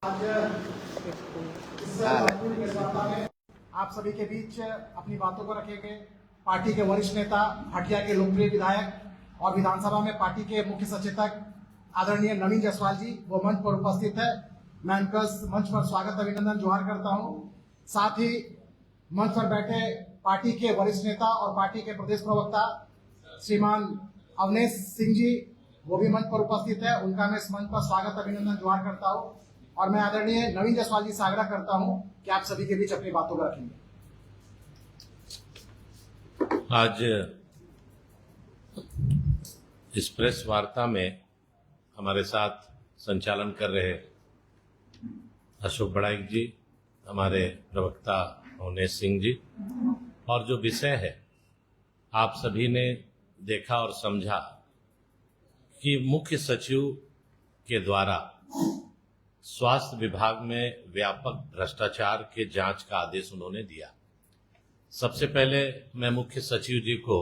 आज इस महत्वपूर्ण प्रेस वार्ता में आप सभी के बीच अपनी बातों को रखेंगे पार्टी के वरिष्ठ नेता, हटिया के लोकप्रिय विधायक और विधानसभा में पार्टी के मुख्य सचेतक आदरणीय नवीन जायसवाल जी, वो मंच पर उपस्थित है। मैं उनका मंच पर स्वागत अभिनंदन जोहार करता हूं। साथ ही मंच पर बैठे पार्टी के वरिष्ठ नेता और पार्टी के प्रदेश प्रवक्ता श्रीमान अवनेश सिंह जी, वो भी मंच पर उपस्थित है। उनका मैं इस मंच पर स्वागत अभिनंदन जोहार करता हूं और मैं आदरणीय नवीन जायसवाल जी से आग्रह करता हूं कि आप सभी के बीच अपनी बातों को रखेंगे। आज इस प्रेस वार्ता में हमारे साथ संचालन कर रहे अशोक बड़ाइक जी, हमारे प्रवक्ता अवनेश सिंह जी, और जो विषय है आप सभी ने देखा और समझा कि मुख्य सचिव के द्वारा स्वास्थ्य विभाग में व्यापक भ्रष्टाचार के जांच का आदेश उन्होंने दिया। सबसे पहले मैं मुख्य सचिव जी को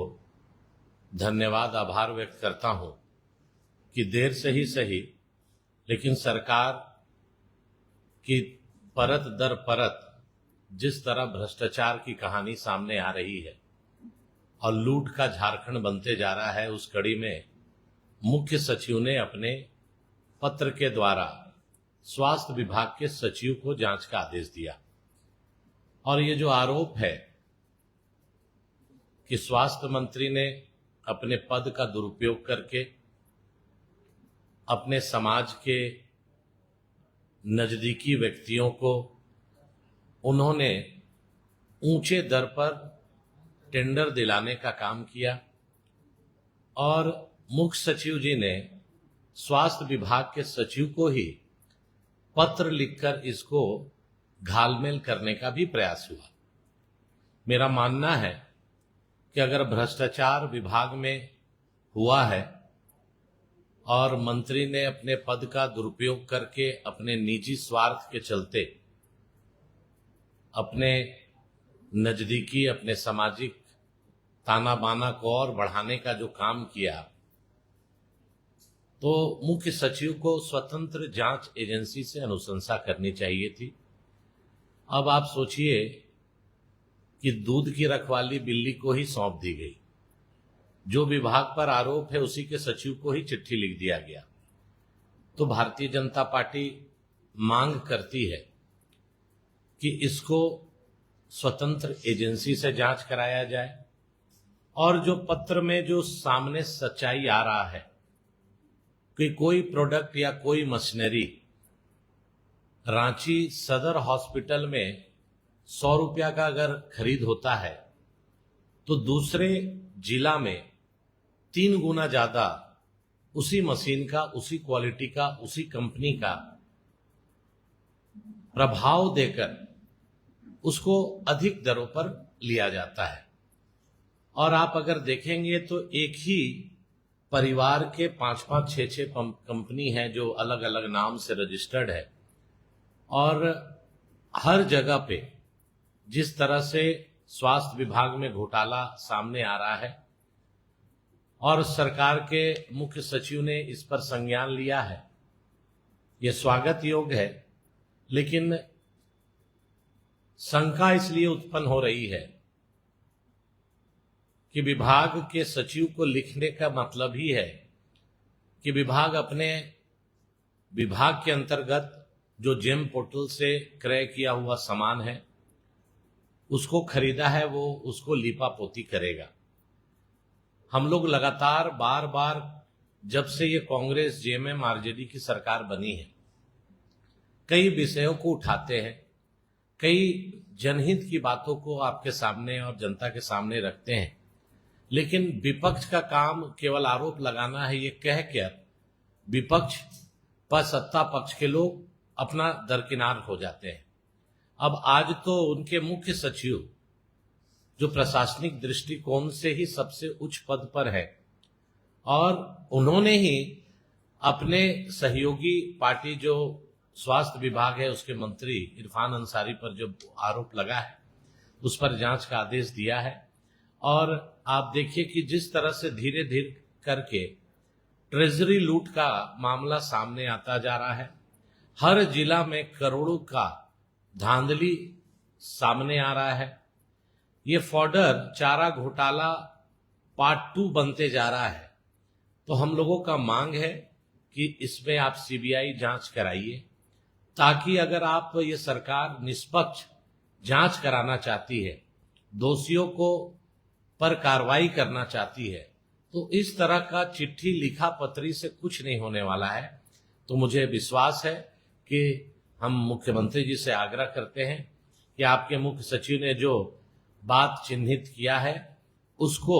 धन्यवाद, आभार व्यक्त करता हूं कि देर से ही सही, लेकिन सरकार की परत दर परत जिस तरह भ्रष्टाचार की कहानी सामने आ रही है और लूट का झारखंड बनते जा रहा है, उस कड़ी में मुख्य सचिव ने अपने पत्र के द्वारा स्वास्थ्य विभाग के सचिव को जांच का आदेश दिया। और ये जो आरोप है कि स्वास्थ्य मंत्री ने अपने पद का दुरुपयोग करके अपने समाज के नजदीकी व्यक्तियों को उन्होंने ऊंचे दर पर टेंडर दिलाने का काम किया और मुख्य सचिव जी ने स्वास्थ्य विभाग के सचिव को ही पत्र लिखकर इसको घालमेल करने का भी प्रयास हुआ। मेरा मानना है कि अगर भ्रष्टाचार विभाग में हुआ है और मंत्री ने अपने पद का दुरुपयोग करके अपने निजी स्वार्थ के चलते अपने नजदीकी, अपने सामाजिक ताना बाना को और बढ़ाने का जो काम किया, तो मुख्य सचिव को स्वतंत्र जांच एजेंसी से अनुशंसा करनी चाहिए थी। अब आप सोचिए कि दूध की रखवाली बिल्ली को ही सौंप दी गई। जो विभाग पर आरोप है उसी के सचिव को ही चिट्ठी लिख दिया गया। तो भारतीय जनता पार्टी मांग करती है कि इसको स्वतंत्र एजेंसी से जांच कराया जाए और जो पत्र में जो सामने सच्चाई आ रहा है कि कोई प्रोडक्ट या कोई मशीनरी रांची सदर हॉस्पिटल में 100 रुपया का अगर खरीद होता है तो दूसरे जिला में 3 गुना ज्यादा उसी मशीन का, उसी क्वालिटी का, उसी कंपनी का प्रभाव देकर उसको अधिक दरों पर लिया जाता है। और आप अगर देखेंगे तो एक ही परिवार के 5-5, 6-6 कंपनी हैं जो अलग अलग नाम से रजिस्टर्ड है और हर जगह पे जिस तरह से स्वास्थ्य विभाग में घोटाला सामने आ रहा है और सरकार के मुख्य सचिव ने इस पर संज्ञान लिया है, यह स्वागत योग्य है। लेकिन शंका इसलिए उत्पन्न हो रही है कि विभाग के सचिव को लिखने का मतलब ही है कि विभाग अपने विभाग के अंतर्गत जो जेम पोर्टल से क्रय किया हुआ सामान है उसको खरीदा है, वो उसको लीपापोती करेगा। हम लोग लगातार बार बार जब से ये कांग्रेस जेएमएम आरजेडी की सरकार बनी है कई विषयों को उठाते हैं, कई जनहित की बातों को आपके सामने और जनता के सामने रखते हैं, लेकिन विपक्ष का काम केवल आरोप लगाना है, ये कह कर विपक्ष पर सत्ता पक्ष के लोग अपना दरकिनार हो जाते हैं। अब आज तो उनके मुख्य सचिव जो प्रशासनिक दृष्टिकोण से ही सबसे उच्च पद पर है और उन्होंने ही अपने सहयोगी पार्टी जो स्वास्थ्य विभाग है उसके मंत्री इरफान अंसारी पर जो आरोप लगा है उस पर जांच का आदेश दिया है। और आप देखिए कि जिस तरह से धीरे धीरे करके ट्रेजरी लूट का मामला सामने आता जा रहा है, हर जिला में करोड़ों का धांधली सामने आ रहा है। ये फॉडर चारा घोटाला पार्ट 2 बनते जा रहा है। तो हम लोगों का मांग है कि इसमें आप सीबीआई जांच कराइए, ताकि अगर आप ये सरकार निष्पक्ष जांच कराना चाहती है, दोषियों को पर कार्रवाई करना चाहती है, तो इस तरह का चिट्ठी लिखा पत्री से कुछ नहीं होने वाला है। तो मुझे विश्वास है कि हम मुख्यमंत्री जी से आग्रह करते हैं कि आपके मुख्य सचिव ने जो बात चिन्हित किया है उसको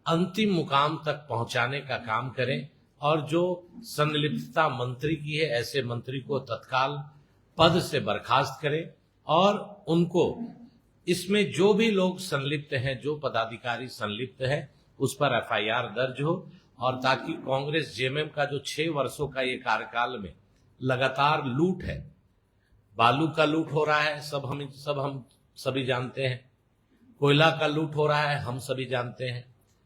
अंतिम मुकाम तक पहुंचाने का काम करें, और जो संलिप्तता मंत्री की है ऐसे मंत्री को तत्काल पद से बर्खास्त करें, और उनको इसमें जो भी लोग संलिप्त हैं, जो पदाधिकारी संलिप्त है, उस पर एफआईआर दर्ज हो, और ताकि कांग्रेस जेएमएम का जो 6 वर्षों का ये कार्यकाल में लगातार लूट है, बालू का लूट हो रहा है, हम सभी जानते हैं, कोयला का लूट हो रहा है, हम सभी जानते हैं,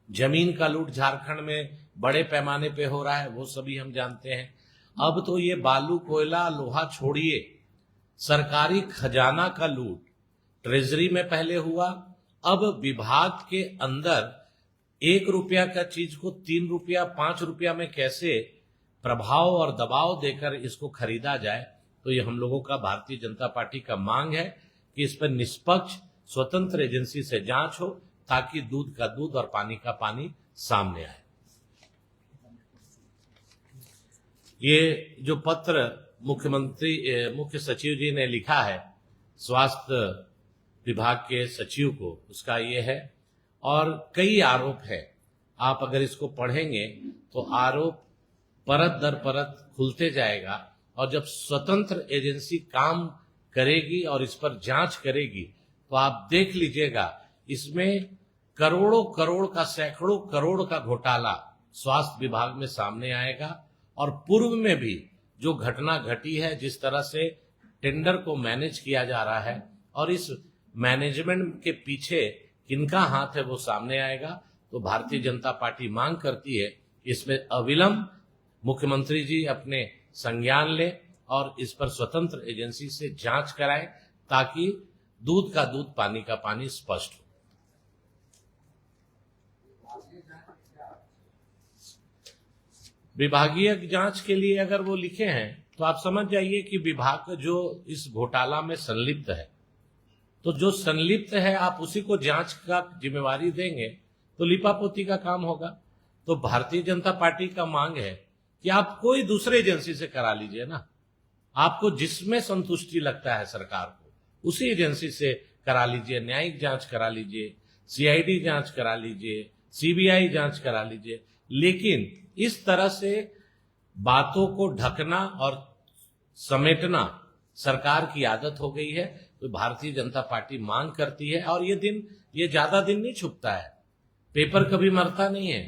जमीन का लूट झारखंड में बड़े पैमाने पे हो रहा है, वो सभी हम जानते हैं। अब तो ये बालू कोयला लोहा छोड़िए, सरकारी खजाना का लूट ट्रेजरी में पहले हुआ, अब विभाग के अंदर 1 रुपया का चीज को 3 रुपया 5 रुपया में कैसे प्रभाव और दबाव देकर इसको खरीदा जाए। तो ये हम लोगों का भारतीय जनता पार्टी का मांग है कि इस पर निष्पक्ष स्वतंत्र एजेंसी से जांच हो, ताकि दूध का दूध और पानी का पानी सामने आए। ये जो पत्र मुख्य सचिव जी ने लिखा है स्वास्थ्य विभाग के सचिव को, उसका ये है, और कई आरोप है। आप अगर इसको पढ़ेंगे तो आरोप परत दर परत खुलते जाएगा, और जब स्वतंत्र एजेंसी काम करेगी और इस पर जांच करेगी तो आप देख लीजिएगा इसमें करोड़ों करोड़ का, सैकड़ों करोड़ का घोटाला स्वास्थ्य विभाग में सामने आएगा। और पूर्व में भी जो घटना घटी है, जिस तरह से टेंडर को मैनेज किया जा रहा है और इस मैनेजमेंट के पीछे किनका हाथ है, वो सामने आएगा। तो भारतीय जनता पार्टी मांग करती है इसमें अविलंब मुख्यमंत्री जी अपने संज्ञान ले और इस पर स्वतंत्र एजेंसी से जांच कराएं, ताकि दूध का दूध पानी का पानी स्पष्ट हो। विभागीय जांच के लिए अगर वो लिखे हैं तो आप समझ जाइए कि विभाग जो इस घोटाला में संलिप्त है, तो जो संलिप्त है आप उसी को जांच का जिम्मेवारी देंगे तो लिपापोती का काम होगा। तो भारतीय जनता पार्टी का मांग है कि आप कोई दूसरे एजेंसी से करा लीजिए ना, आपको जिसमें संतुष्टि लगता है सरकार को उसी एजेंसी से करा लीजिए, न्यायिक जांच करा लीजिए, सीआईडी जांच करा लीजिए, सीबीआई जांच करा लीजिए। लेकिन इस तरह से बातों को ढकना और समेटना सरकार की आदत हो गई है। तो भारतीय जनता पार्टी मांग करती है, और ये ज्यादा दिन नहीं छुपता है, पेपर कभी मरता नहीं है,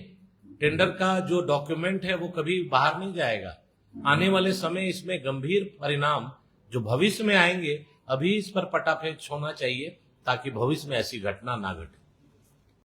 टेंडर का जो डॉक्यूमेंट है वो कभी बाहर नहीं जाएगा। आने वाले समय इसमें गंभीर परिणाम जो भविष्य में आएंगे, अभी इस पर पटाफेंच होना चाहिए, ताकि भविष्य में ऐसी घटना ना घटे।